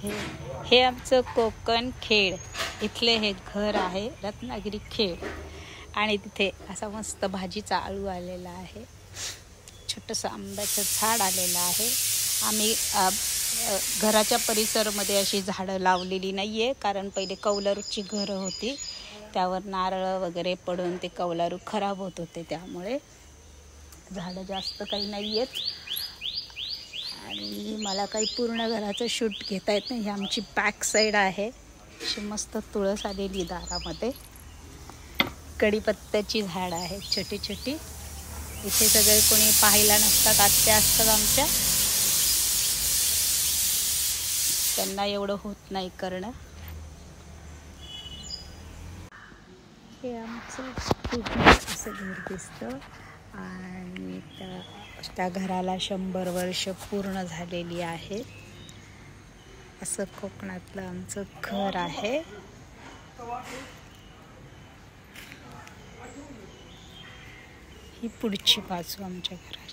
हे आमचं कोकण खेड इथले हे घर आहे, रत्नागिरी खेड. आणि तिथे असा मस्त भाजीचा आळू आलेला आहे, छोटंसं आंब्याचं झाड आलेलं आहे. आम्ही घराच्या परिसरामध्ये अशी झाडं लावलेली नाही आहे, कारण पहिले कौलारूची घरं होती, त्यावर नारळ वगैरे पडून ते कौलारू खराब होत होते, त्यामुळे झाडं जास्त काही नाही आहेत. आणि मला काही पूर्ण घराचं शूट घेता येत नाही. ही आमची बॅक साईड आहे, अशी मस्त तुळस आलेली दारामध्ये. कढीपत्त्याची झाडं आहेत छोटी छोटी. इथे सगळे कोणी पाहायला नसतात, आत्या असतात आमच्या, त्यांना एवढं होत नाही करणं. हे आमचं पूर्ण असं घर दिसतं आणि त्या घराला 100 वर्ष पूर्ण झालेली आहे. असं कोकणातलं आमचं घर आहे. ही पुढची बाजू आमच्या घराची.